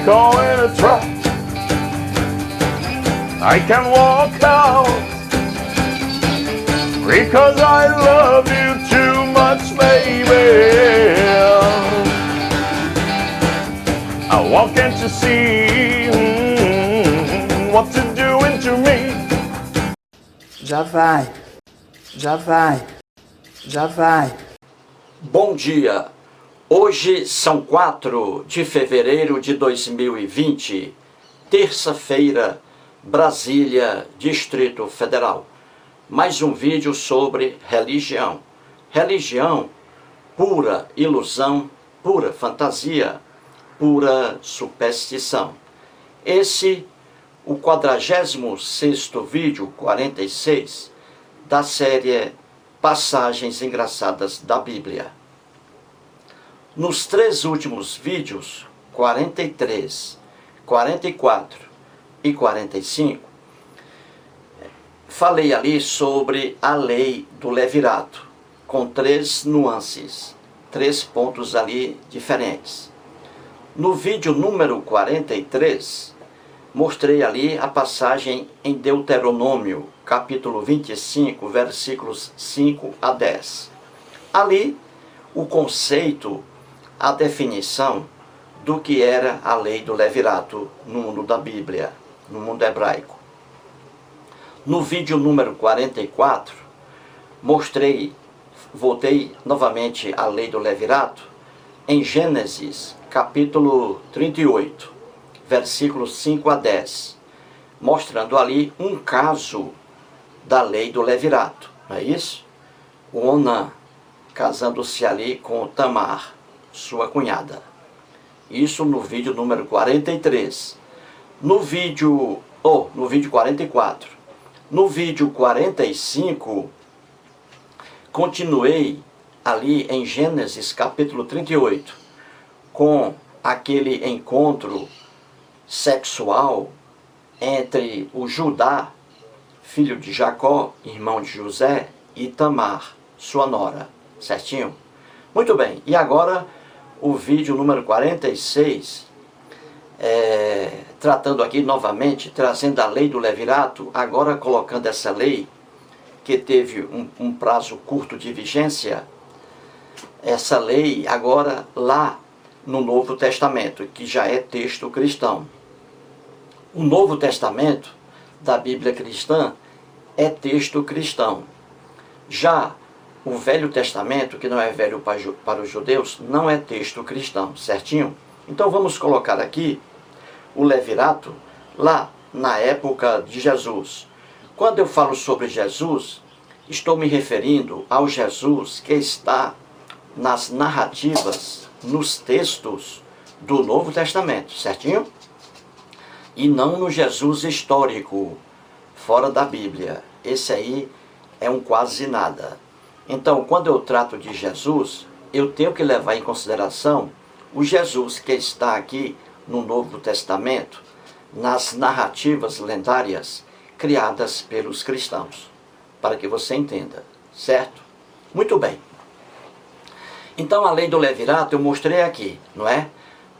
vehicle in a truck. I can walk out because I love you too much, baby. I walk in to see what you're doing to me. Já vai, já vai, já vai. Bom dia! Hoje são 4 de fevereiro de 2020, terça-feira, Brasília, Distrito Federal. Mais um vídeo sobre religião. Religião, pura ilusão, pura fantasia, pura superstição. Esse, o 46º vídeo, 46, da série Passagens Engraçadas da Bíblia. Nos 3 últimos vídeos, 43, 44 e 45, falei ali sobre a lei do levirato, com 3 nuances, 3 pontos ali diferentes. No vídeo número 43, mostrei ali a passagem em Deuteronômio, capítulo 25, versículos 5 a 10. Ali, o conceito, a definição do que era a lei do levirato no mundo da Bíblia, no mundo hebraico. No vídeo número 44, voltei novamente à lei do levirato em Gênesis, capítulo 38, versículos 5 a 10, mostrando ali um caso da lei do levirato, não é isso? O Onã casando-se ali com Tamar, sua cunhada. Isso no vídeo número 43. No vídeo 44. No vídeo 45, continuei ali em Gênesis capítulo 38, com aquele encontro sexual entre o Judá, filho de Jacó, irmão de José, e Tamar, sua nora. Certinho? Muito bem. E agora o vídeo número 46, tratando aqui novamente, trazendo a lei do levirato, agora colocando essa lei, que teve um prazo curto de vigência, essa lei agora lá no Novo Testamento, que já é texto cristão. O Novo Testamento da Bíblia cristã é texto cristão. Já o Velho Testamento, que não é velho para os judeus, não é texto cristão, certinho? Então vamos colocar aqui o levirato lá na época de Jesus. Quando eu falo sobre Jesus, estou me referindo ao Jesus que está nas narrativas, nos textos do Novo Testamento, certinho? E não no Jesus histórico, fora da Bíblia. Esse aí é um quase nada. Então, quando eu trato de Jesus, eu tenho que levar em consideração o Jesus que está aqui no Novo Testamento, nas narrativas lendárias criadas pelos cristãos, para que você entenda, certo? Muito bem. Então, a lei do levirato eu mostrei aqui, não é?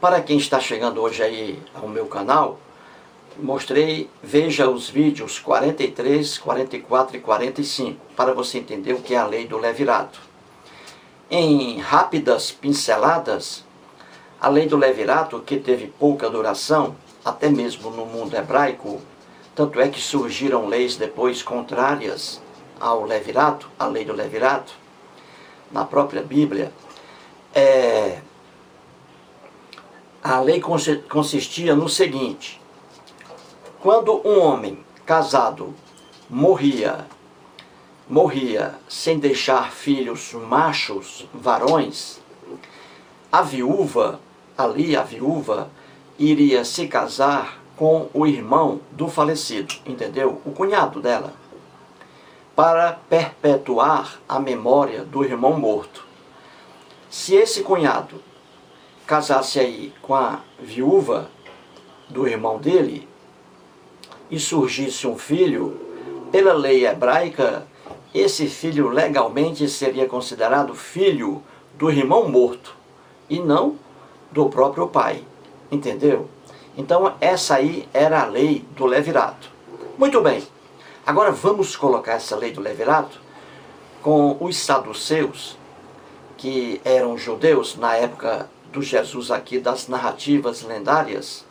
Para quem está chegando hoje aí ao meu canal, veja os vídeos 43, 44 e 45, para você entender o que é a lei do levirato. Em rápidas pinceladas, a lei do levirato, que teve pouca duração, até mesmo no mundo hebraico, tanto é que surgiram leis depois contrárias ao levirato, a lei do levirato, na própria Bíblia. A lei consistia no seguinte: quando um homem casado morria sem deixar filhos machos, varões, a viúva iria se casar com o irmão do falecido, entendeu? O cunhado dela, para perpetuar a memória do irmão morto. Se esse cunhado casasse aí com a viúva do irmão dele, e surgisse um filho, pela lei hebraica, esse filho legalmente seria considerado filho do irmão morto, e não do próprio pai, entendeu? Então essa aí era a lei do levirato. Muito bem, agora vamos colocar essa lei do levirato com os saduceus, que eram judeus na época do Jesus aqui das narrativas lendárias.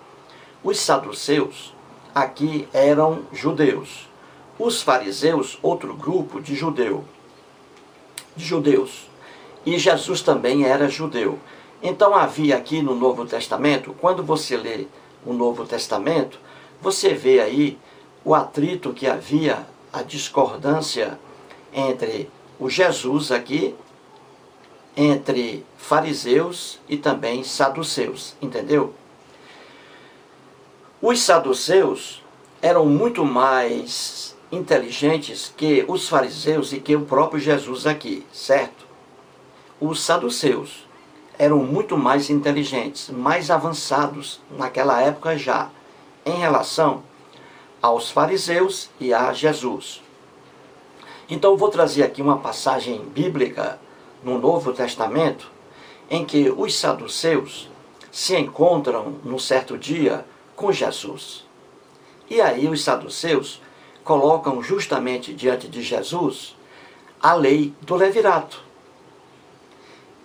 Os saduceus aqui eram judeus. Os fariseus, outro grupo de judeus. E Jesus também era judeu. Então havia aqui no Novo Testamento, quando você lê o Novo Testamento, você vê aí o atrito que havia, a discordância entre o Jesus aqui, entre fariseus e também saduceus, entendeu? Os saduceus eram muito mais inteligentes que os fariseus e que o próprio Jesus aqui, certo? Os saduceus eram muito mais inteligentes, mais avançados naquela época já, em relação aos fariseus e a Jesus. Então vou trazer aqui uma passagem bíblica no Novo Testamento, em que os saduceus se encontram num certo dia com Jesus. E aí os saduceus colocam justamente diante de Jesus a lei do levirato.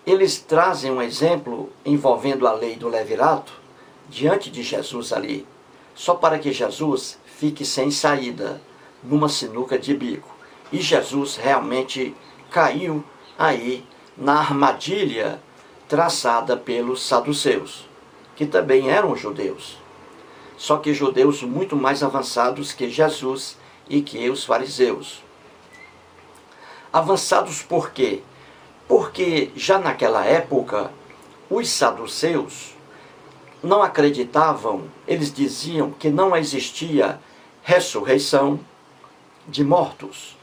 Eles trazem um exemplo envolvendo a lei do levirato diante de Jesus ali, só para que Jesus fique sem saída, numa sinuca de bico. E Jesus realmente caiu aí na armadilha traçada pelos saduceus, que também eram judeus. Só que judeus muito mais avançados que Jesus e que os fariseus. Avançados por quê? Porque já naquela época, os saduceus não acreditavam, eles diziam que não existia ressurreição de mortos.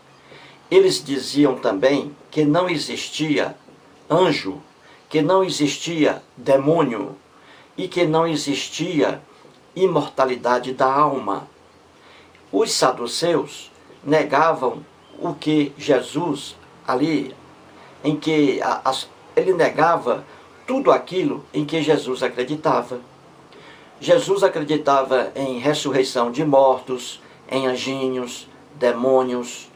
Eles diziam também que não existia anjo, que não existia demônio e que não existia imortalidade da alma. Os saduceus negavam o que Jesus ali, em que ele negava tudo aquilo em que Jesus acreditava. Jesus acreditava em ressurreição de mortos, em anjinhos, demônios,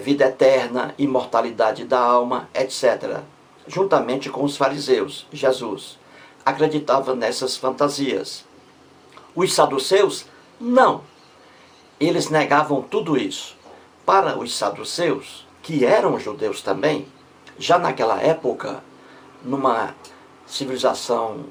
vida eterna, imortalidade da alma, etc. Juntamente com os fariseus, Jesus acreditava nessas fantasias. Os saduceus, não. Eles negavam tudo isso. Para os saduceus, que eram judeus também, já naquela época, numa civilização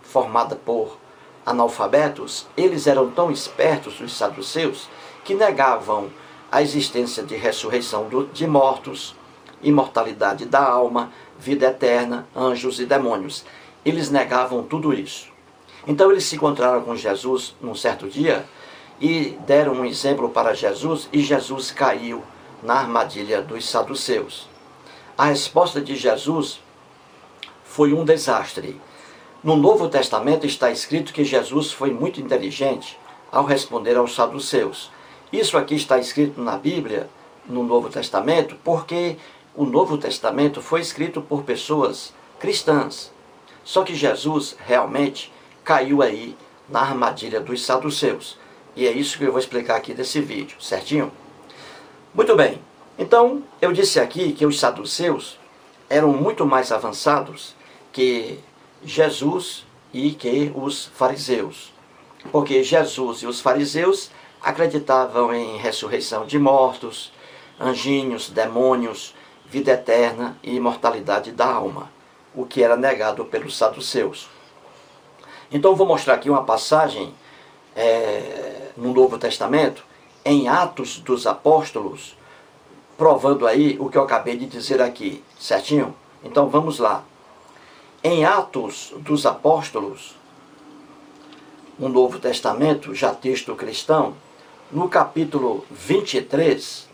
formada por analfabetos, eles eram tão espertos, os saduceus, que negavam a existência de ressurreição de mortos, imortalidade da alma, vida eterna, anjos e demônios. Eles negavam tudo isso. Então eles se encontraram com Jesus num certo dia e deram um exemplo para Jesus, e Jesus caiu na armadilha dos saduceus. A resposta de Jesus foi um desastre. No Novo Testamento está escrito que Jesus foi muito inteligente ao responder aos saduceus. Isso aqui está escrito na Bíblia, no Novo Testamento, porque o Novo Testamento foi escrito por pessoas cristãs. Só que Jesus realmente caiu aí na armadilha dos saduceus. E é isso que eu vou explicar aqui nesse vídeo, certinho? Muito bem. Então, eu disse aqui que os saduceus eram muito mais avançados que Jesus e que os fariseus. Porque Jesus e os fariseus acreditavam em ressurreição de mortos, anjinhos, demônios, vida eterna e imortalidade da alma, o que era negado pelos saduceus. Então vou mostrar aqui uma passagem no Novo Testamento, em Atos dos Apóstolos, provando aí o que eu acabei de dizer aqui, certinho? Então vamos lá. Em Atos dos Apóstolos, no Novo Testamento, já texto cristão, no capítulo 23,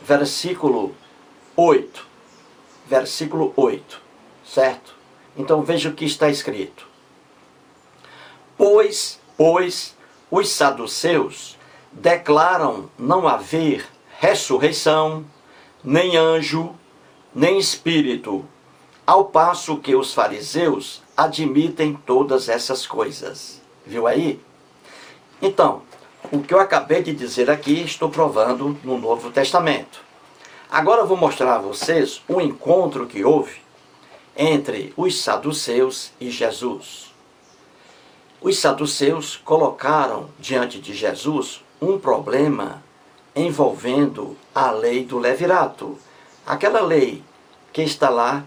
versículo 8, certo? Então veja o que está escrito. Pois os saduceus declaram não haver ressurreição, nem anjo, nem espírito, ao passo que os fariseus admitem todas essas coisas. Viu aí? Então, o que eu acabei de dizer aqui, estou provando no Novo Testamento. Agora eu vou mostrar a vocês o encontro que houve entre os saduceus e Jesus. Os saduceus colocaram diante de Jesus um problema envolvendo a lei do levirato. Aquela lei que está lá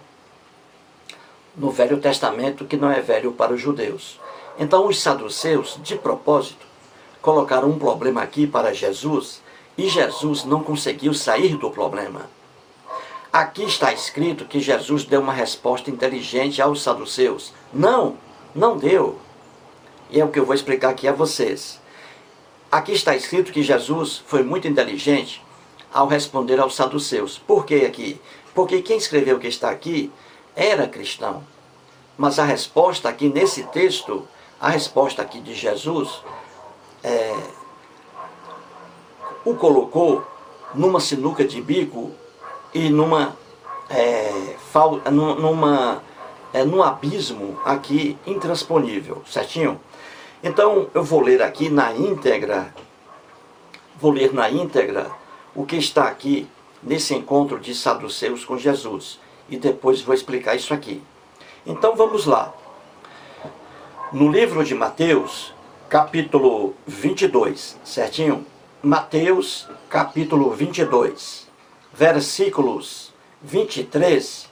no Velho Testamento, que não é velho para os judeus. Então os saduceus, de propósito, colocaram um problema aqui para Jesus e Jesus não conseguiu sair do problema. Aqui está escrito que Jesus deu uma resposta inteligente aos saduceus. Não, não deu. E é o que eu vou explicar aqui a vocês. Aqui está escrito que Jesus foi muito inteligente ao responder aos saduceus. Por que aqui? Porque quem escreveu o que está aqui era cristão. Mas a resposta aqui nesse texto, a resposta aqui de Jesus, o colocou numa sinuca de bico e num abismo aqui intransponível, certinho? Então eu vou ler aqui na íntegra, o que está aqui nesse encontro de saduceus com Jesus. E depois vou explicar isso aqui. Então vamos lá. No livro de Mateus, capítulo 22, certinho? Mateus, capítulo 22, versículos 23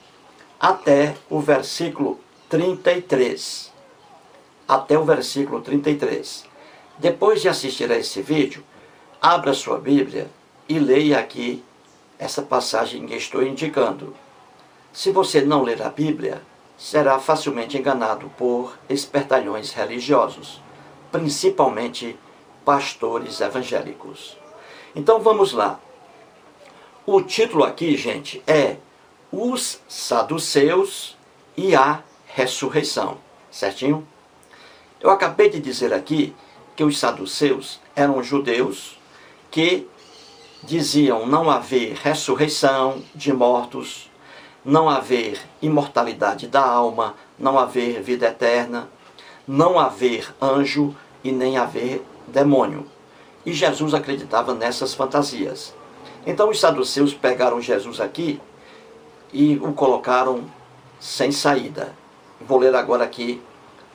até o versículo 33. Até o versículo 33. Depois de assistir a esse vídeo, abra sua Bíblia e leia aqui essa passagem que estou indicando. Se você não ler a Bíblia, será facilmente enganado por espertalhões religiosos, principalmente pastores evangélicos. Então vamos lá. O título aqui, gente, é Os Saduceus e a Ressurreição, certinho? Eu acabei de dizer aqui que os saduceus eram judeus que diziam não haver ressurreição de mortos, não haver imortalidade da alma, não haver vida eterna, não haver anjo e nem haver demônio. E Jesus acreditava nessas fantasias. Então os saduceus pegaram Jesus aqui e o colocaram sem saída. Vou ler agora aqui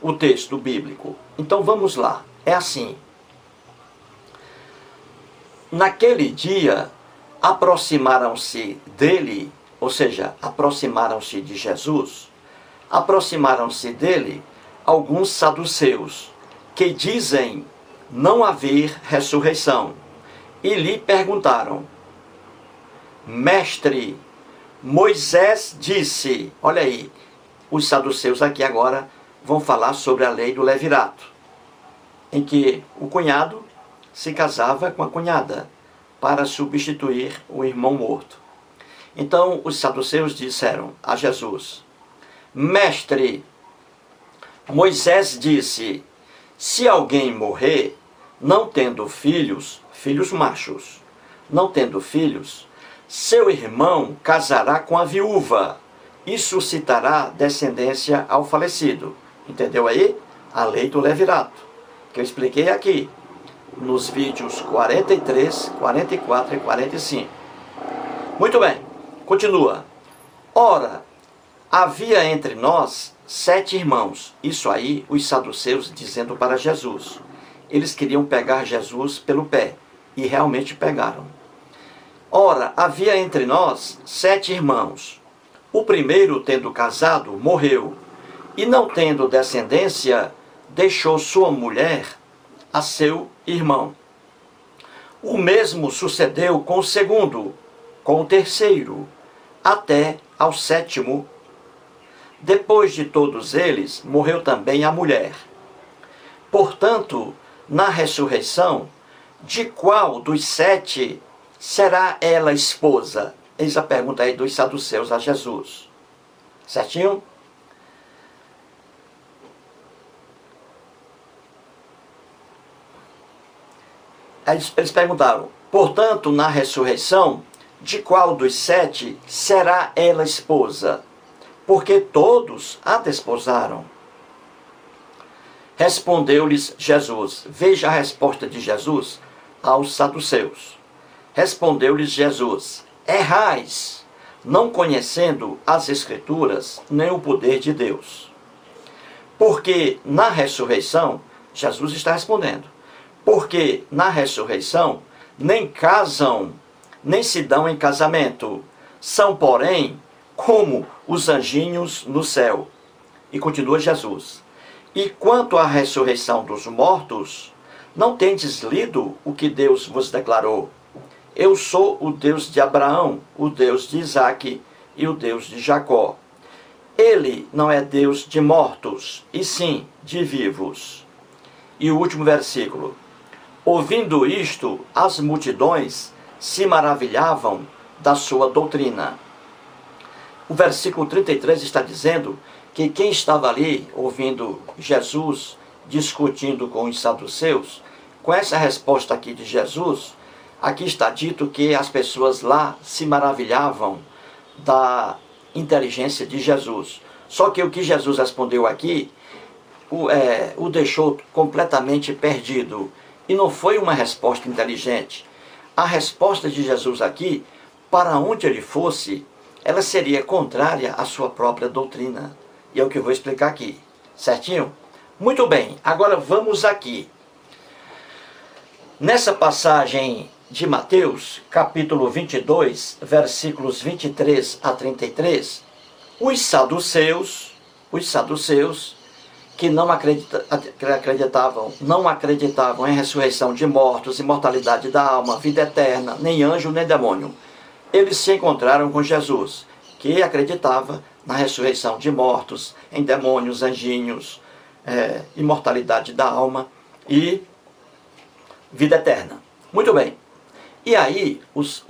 o texto bíblico. Então vamos lá. É assim. Naquele dia, aproximaram-se dele, ou seja, aproximaram-se de Jesus, aproximaram-se dele alguns saduceus, que dizem não haver ressurreição, e lhe perguntaram: Mestre, Moisés disse... Olha aí, os saduceus aqui agora vão falar sobre a lei do levirato, em que o cunhado se casava com a cunhada para substituir o irmão morto. Então os saduceus disseram a Jesus: Mestre, Moisés disse, se alguém morrer, não tendo filhos, filhos machos, não tendo filhos, seu irmão casará com a viúva e suscitará descendência ao falecido. Entendeu aí? A lei do levirato, que eu expliquei aqui, nos vídeos 43, 44 e 45. Muito bem, continua. Ora, havia entre nós 7 irmãos. Isso aí, os saduceus dizendo para Jesus. Eles queriam pegar Jesus pelo pé, e realmente pegaram. Ora, havia entre nós 7 irmãos. O primeiro, tendo casado, morreu, e não tendo descendência, deixou sua mulher a seu irmão. O mesmo sucedeu com o segundo, com o terceiro, até ao 7º. Depois de todos eles, morreu também a mulher. Portanto, na ressurreição, de qual dos 7 será ela esposa? Eis a pergunta aí dos saduceus a Jesus. Certinho? Eles perguntaram: portanto, na ressurreição, de qual dos 7 será ela esposa? Porque todos a desposaram. Respondeu-lhes Jesus. Veja a resposta de Jesus aos saduceus. Respondeu-lhes Jesus: errais, não conhecendo as Escrituras, nem o poder de Deus. Porque na ressurreição, Jesus está respondendo, porque na ressurreição nem casam, nem se dão em casamento, são, porém, como os anjinhos no céu. E continua Jesus: e quanto à ressurreição dos mortos, não tendes lido o que Deus vos declarou? Eu sou o Deus de Abraão, o Deus de Isaque e o Deus de Jacó. Ele não é Deus de mortos, e sim de vivos. E o último versículo: ouvindo isto, as multidões se maravilhavam da sua doutrina. O versículo 33 está dizendo que quem estava ali ouvindo Jesus discutindo com os saduceus, com essa resposta aqui de Jesus, aqui está dito que as pessoas lá se maravilhavam da inteligência de Jesus. Só que o que Jesus respondeu aqui o deixou completamente perdido. E não foi uma resposta inteligente. A resposta de Jesus aqui, para onde ele fosse, ela seria contrária à sua própria doutrina. E é o que eu vou explicar aqui. Certinho? Muito bem, agora vamos aqui. Nessa passagem de Mateus, capítulo 22, versículos 23 a 33, os saduceus que não acreditavam em ressurreição de mortos, imortalidade da alma, vida eterna, nem anjo, nem demônio, eles se encontraram com Jesus, que acreditava na ressurreição de mortos, em demônios, anjinhos, imortalidade da alma e vida eterna. Muito bem. E aí, os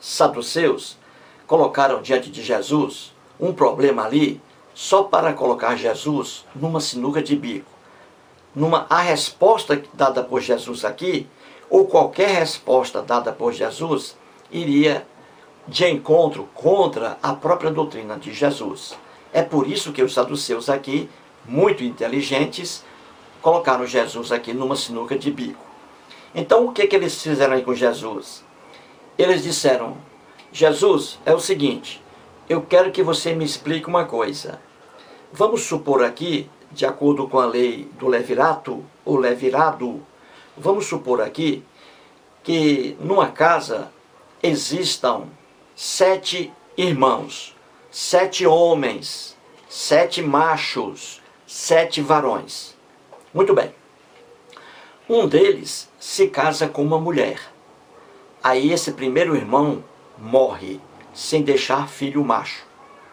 saduceus colocaram diante de Jesus um problema ali, só para colocar Jesus numa sinuca de bico. A resposta dada por Jesus aqui, ou qualquer resposta dada por Jesus, iria de encontro contra a própria doutrina de Jesus. É por isso que os saduceus aqui, muito inteligentes, colocaram Jesus aqui numa sinuca de bico. Então, o que eles fizeram aí com Jesus? Eles disseram: Jesus, é o seguinte, eu quero que você me explique uma coisa. Vamos supor aqui, de acordo com a lei do levirato, ou levirado, vamos supor aqui que numa casa existam 7 irmãos, 7 homens, 7 machos, 7 varões. Muito bem. Um deles se casa com uma mulher. Aí esse primeiro irmão morre sem deixar filho macho,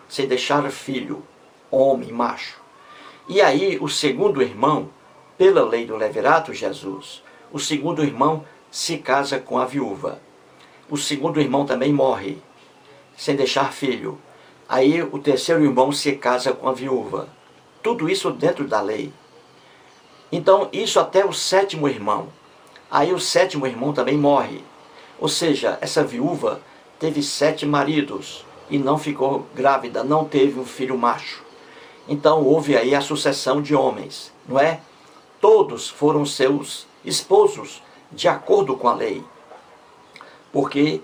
sem deixar filho homem macho. E aí o segundo irmão, pela lei do levirato, Jesus, o segundo irmão se casa com a viúva. O segundo irmão também morre sem deixar filho. Aí o terceiro irmão se casa com a viúva. Tudo isso dentro da lei. Então, isso até o 7º irmão. Aí o 7º irmão também morre. Ou seja, essa viúva teve 7 maridos e não ficou grávida, não teve um filho macho. Então houve aí a sucessão de homens, não é? Todos foram seus esposos, de acordo com a lei. Porque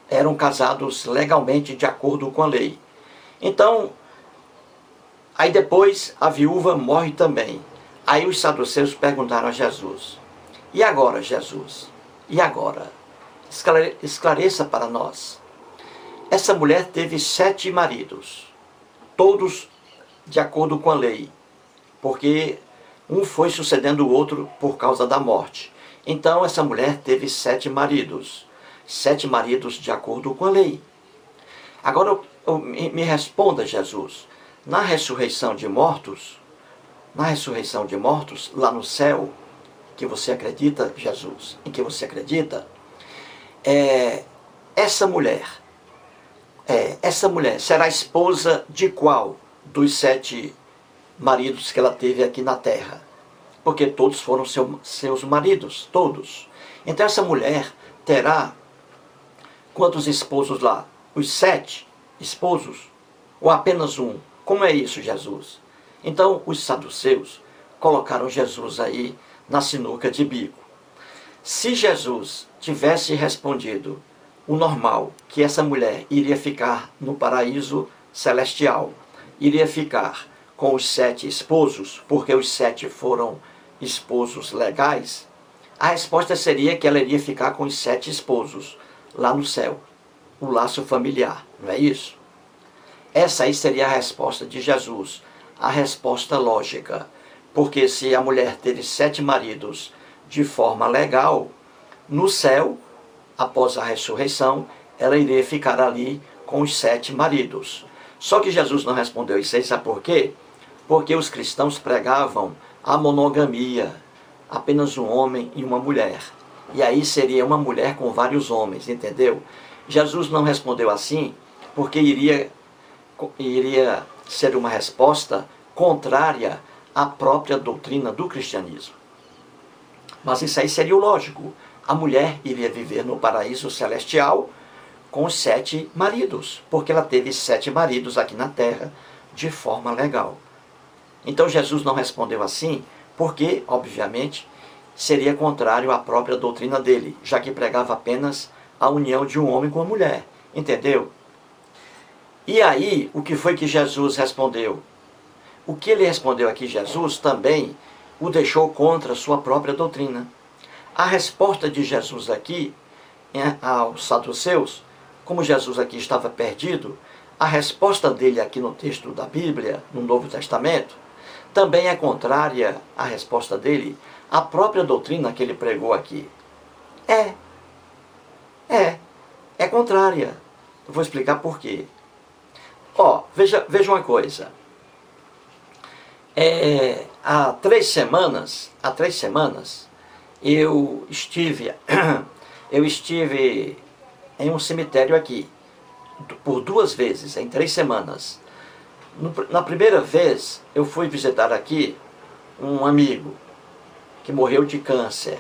eram casados legalmente de acordo com a lei. Então, aí depois a viúva morre também. Aí os saduceus perguntaram a Jesus: e agora, Jesus? E agora? Esclareça para nós. Essa mulher teve 7 maridos, todos de acordo com a lei, porque um foi sucedendo o outro por causa da morte. Então essa mulher teve 7 maridos, 7 maridos de acordo com a lei. Agora me responda, Jesus, na ressurreição de mortos, lá no céu, que você acredita, Jesus, em que você acredita, essa mulher será esposa de qual dos 7 maridos que ela teve aqui na terra? Porque todos foram seus maridos, todos. Então essa mulher terá quantos esposos lá? Os 7 esposos? Ou apenas um? Como é isso, Jesus? Então os saduceus colocaram Jesus aí na sinuca de bico. Se Jesus tivesse respondido o normal, que essa mulher iria ficar no paraíso celestial, iria ficar com os 7 esposos, porque os 7 foram esposos legais, a resposta seria que ela iria ficar com os 7 esposos lá no céu, o laço familiar, não é isso? Essa aí seria a resposta de Jesus, a resposta lógica, porque se a mulher teve 7 maridos de forma legal, no céu, após a ressurreição, ela iria ficar ali com os 7 maridos. Só que Jesus não respondeu isso aí, sabe por quê? Porque os cristãos pregavam a monogamia, apenas um homem e uma mulher. E aí seria uma mulher com vários homens, entendeu? Jesus não respondeu assim, porque iria ser uma resposta contrária à própria doutrina do cristianismo. Mas isso aí seria o lógico. A mulher iria viver no paraíso celestial com os 7 maridos, porque ela teve 7 maridos aqui na terra de forma legal. Então Jesus não respondeu assim, porque, obviamente, seria contrário à própria doutrina dele, já que pregava apenas a união de um homem com uma mulher. Entendeu? E aí, o que foi que Jesus respondeu? O que ele respondeu aqui, Jesus, também o deixou contra a sua própria doutrina. A resposta de Jesus aqui aos saduceus, como Jesus aqui estava perdido, a resposta dele aqui no texto da Bíblia, no Novo Testamento, também é contrária à resposta dele à própria doutrina que ele pregou aqui. É contrária. Eu vou explicar por quê. Veja uma coisa. Há 3 semanas, eu estive em um cemitério aqui, por 2 vezes, em 3 semanas. Na primeira vez, eu fui visitar aqui um amigo que morreu de câncer.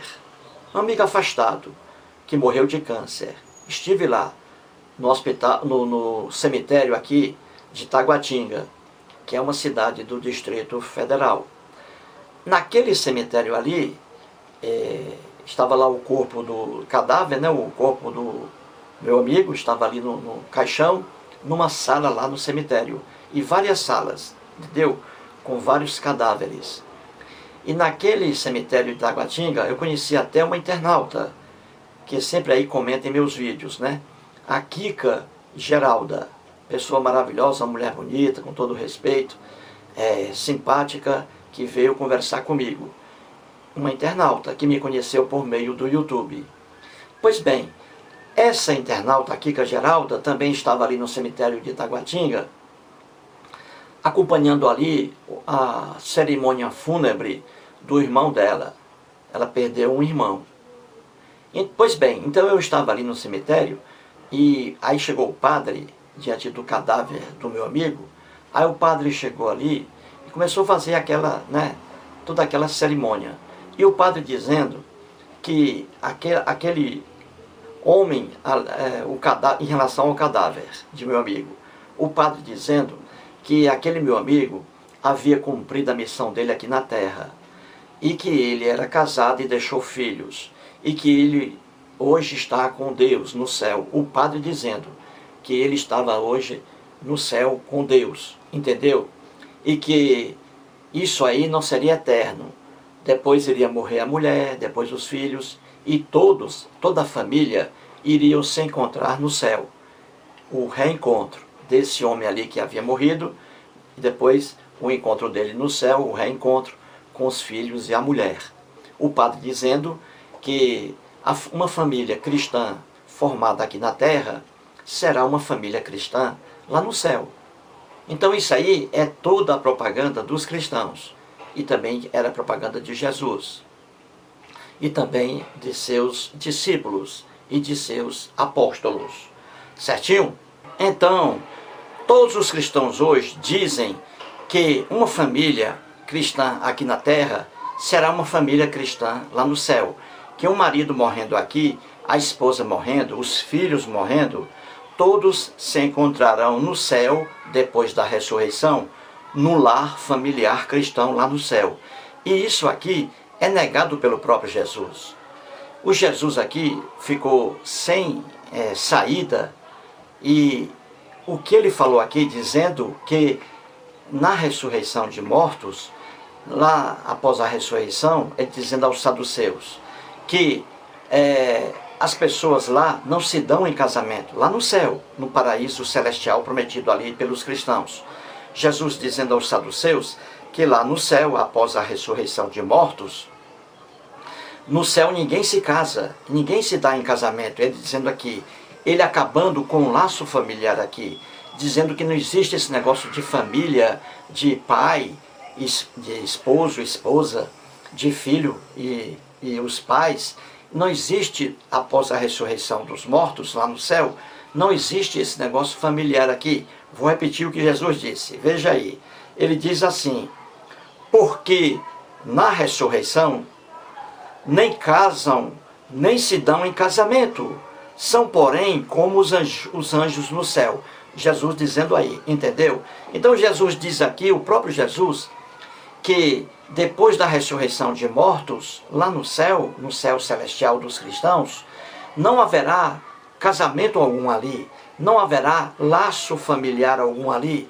Um amigo afastado, que morreu de câncer. Estive lá, no hospital, no cemitério aqui de Taguatinga, que é uma cidade do Distrito Federal. Naquele cemitério ali, estava lá o corpo do cadáver, né? O corpo do meu amigo estava ali no caixão, numa sala lá no cemitério. E várias salas, entendeu? Com vários cadáveres. E naquele cemitério de Taguatinga, eu conheci até uma internauta, que sempre aí comenta em meus vídeos, né? A Kika Geralda, pessoa maravilhosa, uma mulher bonita, com todo respeito, simpática, que veio conversar comigo. Uma internauta que me conheceu por meio do YouTube. Pois bem, essa internauta, a Kika Geralda, também estava ali no cemitério de Taguatinga, acompanhando ali a cerimônia fúnebre do irmão dela. Ela perdeu um irmão. Pois bem, então eu estava ali no cemitério, e aí chegou o padre, diante do cadáver do meu amigo. Aí o padre chegou ali e começou a fazer toda aquela cerimônia. E o padre dizendo que aquele homem, em relação ao cadáver de meu amigo, o padre dizendo que aquele meu amigo havia cumprido a missão dele aqui na terra, e que ele era casado e deixou filhos, e que ele hoje está com Deus no céu. O padre dizendo que ele estava hoje no céu com Deus, entendeu? E que isso aí não seria eterno. Depois iria morrer a mulher, depois os filhos, e toda a família iriam se encontrar no céu. O reencontro desse homem ali que havia morrido, e depois o encontro dele no céu, o reencontro com os filhos e a mulher. O padre dizendo que uma família cristã formada aqui na terra será uma família cristã lá no céu. Então isso aí é toda a propaganda dos cristãos. E também era propaganda de Jesus. E também de seus discípulos e de seus apóstolos. Certinho? Então, todos os cristãos hoje dizem que uma família cristã aqui na terra será uma família cristã lá no céu. Que um marido morrendo aqui, a esposa morrendo, os filhos morrendo, todos se encontrarão no céu, depois da ressurreição, no lar familiar cristão lá no céu. E isso aqui é negado pelo próprio Jesus. O Jesus aqui ficou sem saída, e o que ele falou aqui, dizendo que na ressurreição de mortos, lá após a ressurreição, ele dizendo aos saduceus que as pessoas lá não se dão em casamento, lá no céu, no paraíso celestial prometido ali pelos cristãos. Jesus dizendo aos saduceus que lá no céu, após a ressurreição de mortos, no céu ninguém se casa, ninguém se dá em casamento. Ele dizendo aqui, ele acabando com o laço familiar aqui, dizendo que não existe esse negócio de família, de pai, de esposo, esposa, de filho e os pais. Não existe, após a ressurreição dos mortos lá no céu, não existe esse negócio familiar aqui. Vou repetir o que Jesus disse, veja aí. Ele diz assim, porque na ressurreição nem casam, nem se dão em casamento, são porém como os anjos no céu. Jesus dizendo aí, entendeu? Então Jesus diz aqui, o próprio Jesus, que depois da ressurreição de mortos, lá no céu celestial dos cristãos, não haverá casamento algum ali, não haverá laço familiar algum ali,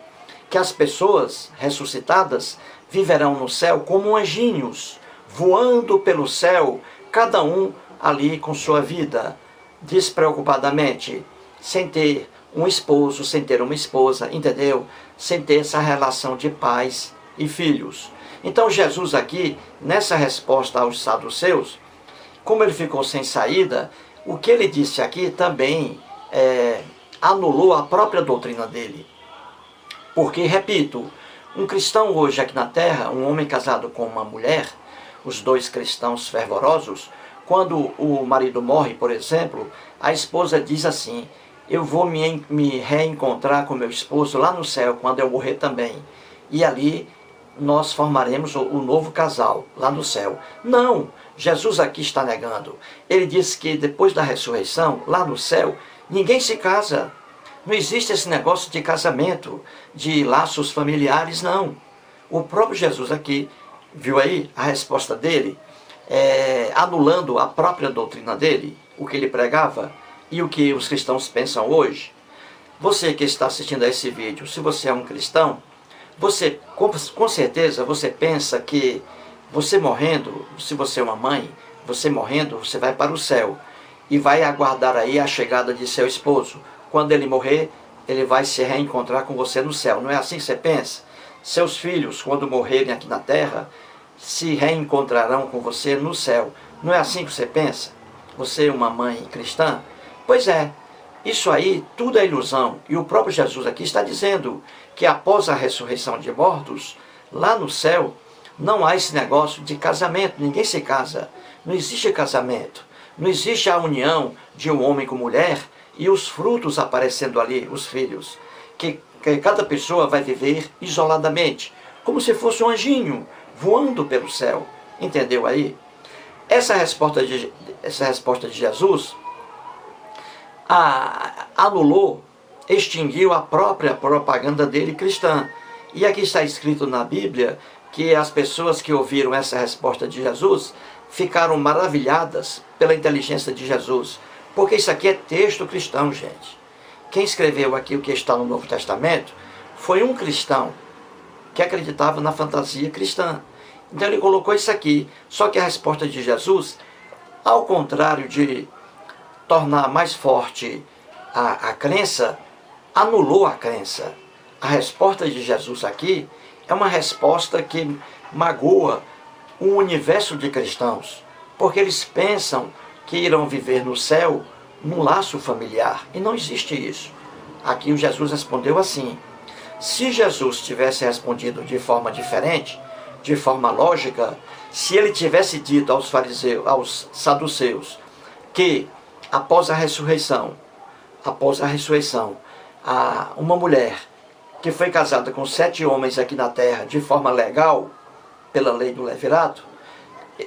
que as pessoas ressuscitadas viverão no céu como anjinhos, voando pelo céu, cada um ali com sua vida, despreocupadamente, sem ter um esposo, sem ter uma esposa, entendeu? Sem ter essa relação de pais e filhos. Então Jesus aqui, nessa resposta aos saduceus, como ele ficou sem saída, o que ele disse aqui também anulou a própria doutrina dele. Porque, repito, um cristão hoje aqui na terra, um homem casado com uma mulher, os dois cristãos fervorosos, quando o marido morre, por exemplo, a esposa diz assim, eu vou me reencontrar com meu esposo lá no céu, quando eu morrer também. E ali nós formaremos o novo casal, lá no céu. Não, Jesus aqui está negando. Ele diz que depois da ressurreição, lá no céu, ninguém se casa. Não existe esse negócio de casamento, de laços familiares, não. O próprio Jesus aqui, viu aí a resposta dele, anulando a própria doutrina dele, o que ele pregava e o que os cristãos pensam hoje. Você que está assistindo a esse vídeo, se você é um cristão, você, com certeza, você pensa que você morrendo, se você é uma mãe, você morrendo, você vai para o céu e vai aguardar aí a chegada de seu esposo. Quando ele morrer, ele vai se reencontrar com você no céu. Não é assim que você pensa? Seus filhos, quando morrerem aqui na terra, se reencontrarão com você no céu. Não é assim que você pensa? Você é uma mãe cristã? Pois é, isso aí tudo é ilusão. E o próprio Jesus aqui está dizendo que após a ressurreição de mortos, lá no céu, não há esse negócio de casamento. Ninguém se casa. Não existe casamento. Não existe a união de um homem com mulher e os frutos aparecendo ali, os filhos. Que cada pessoa vai viver isoladamente, como se fosse um anjinho voando pelo céu. Entendeu aí? Essa resposta de Jesus anulou, extinguiu a própria propaganda dele cristã. E aqui está escrito na Bíblia que as pessoas que ouviram essa resposta de Jesus ficaram maravilhadas pela inteligência de Jesus. Porque isso aqui é texto cristão, gente. Quem escreveu aqui o que está no Novo Testamento foi um cristão que acreditava na fantasia cristã. Então ele colocou isso aqui. Só que a resposta de Jesus, ao contrário de tornar mais forte a crença, anulou a crença. A resposta de Jesus aqui é uma resposta que magoa o universo de cristãos, porque eles pensam que irão viver no céu num laço familiar, e não existe isso. Aqui o Jesus respondeu assim. Se Jesus tivesse respondido de forma diferente, de forma lógica, se ele tivesse dito aos fariseus, aos saduceus, que após a ressurreição, uma mulher que foi casada com 7 homens aqui na terra de forma legal, pela lei do levirato,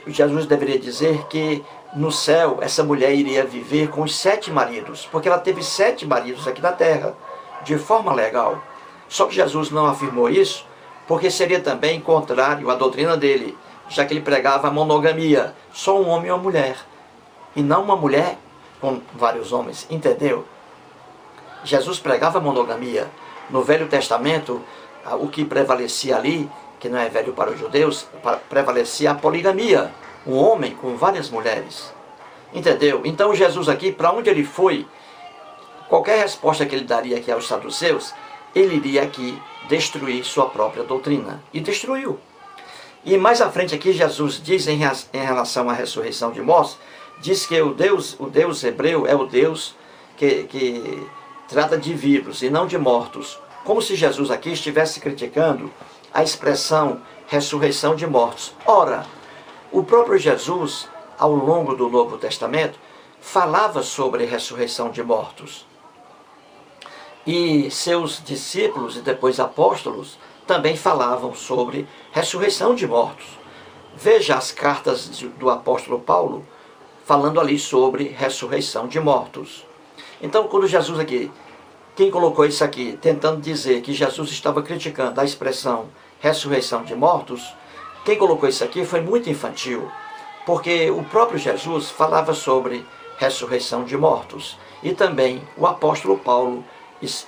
Jesus deveria dizer que no céu essa mulher iria viver com os 7 maridos, porque ela teve 7 maridos aqui na terra, de forma legal. Só que Jesus não afirmou isso, porque seria também contrário à doutrina dele, já que ele pregava a monogamia, só um homem e uma mulher, e não uma mulher com vários homens, entendeu? Jesus pregava a monogamia. No Velho Testamento, o que prevalecia ali, que não é velho para os judeus, prevalecia a poligamia, um homem com várias mulheres, entendeu? Então Jesus aqui, para onde ele foi, qualquer resposta que ele daria aqui aos saduceus, ele iria aqui destruir sua própria doutrina, e destruiu. E mais à frente aqui Jesus diz em relação à ressurreição de mortos, diz que o Deus hebreu é o Deus que trata de vivos e não de mortos. Como se Jesus aqui estivesse criticando a expressão ressurreição de mortos. Ora, o próprio Jesus, ao longo do Novo Testamento, falava sobre ressurreição de mortos. E seus discípulos e depois apóstolos também falavam sobre ressurreição de mortos. Veja as cartas do apóstolo Paulo falando ali sobre ressurreição de mortos. Então, quando Jesus aqui, quem colocou isso aqui, tentando dizer que Jesus estava criticando a expressão ressurreição de mortos, quem colocou isso aqui foi muito infantil, porque o próprio Jesus falava sobre ressurreição de mortos, e também o apóstolo Paulo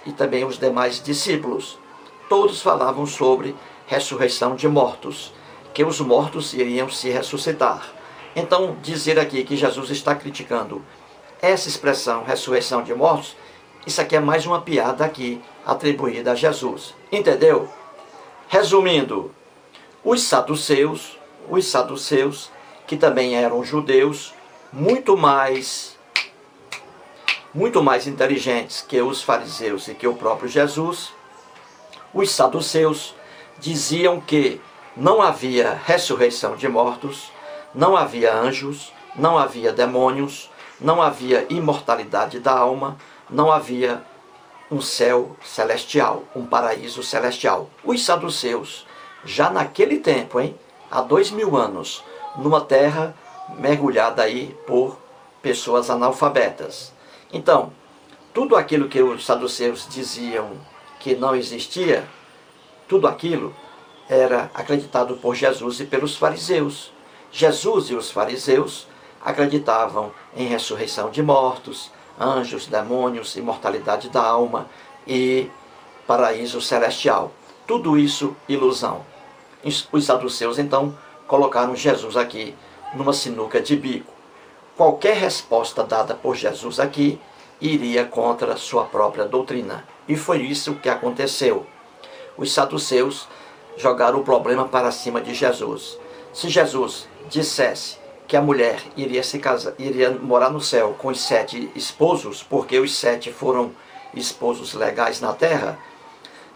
e também os demais discípulos, todos falavam sobre ressurreição de mortos, que os mortos iriam se ressuscitar. Então, dizer aqui que Jesus está criticando essa expressão ressurreição de mortos, isso aqui é mais uma piada aqui atribuída a Jesus, entendeu? Resumindo, os saduceus, que também eram judeus, muito mais inteligentes que os fariseus e que o próprio Jesus, os saduceus diziam que não havia ressurreição de mortos, não havia anjos, não havia demônios, não havia imortalidade da alma, não havia um céu celestial, um paraíso celestial. Os saduceus, já naquele tempo, há 2000 anos, numa terra mergulhada aí por pessoas analfabetas. Então, tudo aquilo que os saduceus diziam que não existia, tudo aquilo era acreditado por Jesus e pelos fariseus. Jesus e os fariseus acreditavam em ressurreição de mortos, anjos, demônios, imortalidade da alma e paraíso celestial. Tudo isso ilusão. Os saduceus então colocaram Jesus aqui numa sinuca de bico. Qualquer resposta dada por Jesus aqui iria contra sua própria doutrina. E foi isso que aconteceu. Os saduceus jogaram o problema para cima de Jesus. Se Jesus dissesse que a mulher iria se casar, iria morar no céu com os 7 esposos, porque os 7 foram esposos legais na terra,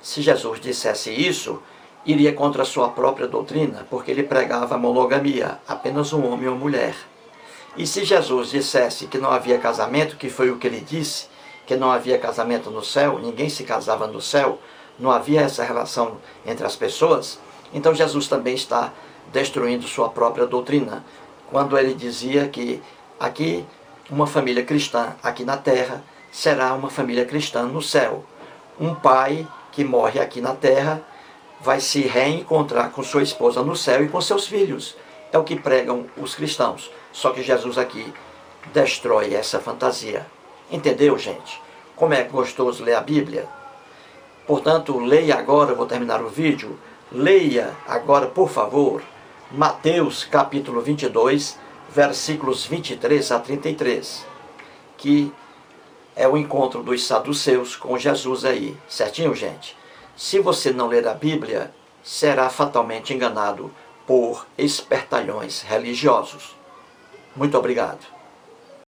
se Jesus dissesse isso, iria contra a sua própria doutrina, porque ele pregava a monogamia, apenas um homem e uma mulher. E se Jesus dissesse que não havia casamento, que foi o que ele disse, que não havia casamento no céu, ninguém se casava no céu, não havia essa relação entre as pessoas, então Jesus também está destruindo sua própria doutrina, quando ele dizia que aqui uma família cristã aqui na terra será uma família cristã no céu. Um pai que morre aqui na terra vai se reencontrar com sua esposa no céu e com seus filhos. É o que pregam os cristãos. Só que Jesus aqui destrói essa fantasia. Entendeu, gente? Como é gostoso ler a Bíblia? Portanto, leia agora, vou terminar o vídeo, leia agora, por favor, Mateus capítulo 22, versículos 23 a 33, que é o encontro dos saduceus com Jesus aí, certinho, gente? Se você não ler a Bíblia, será fatalmente enganado por espertalhões religiosos. Muito obrigado.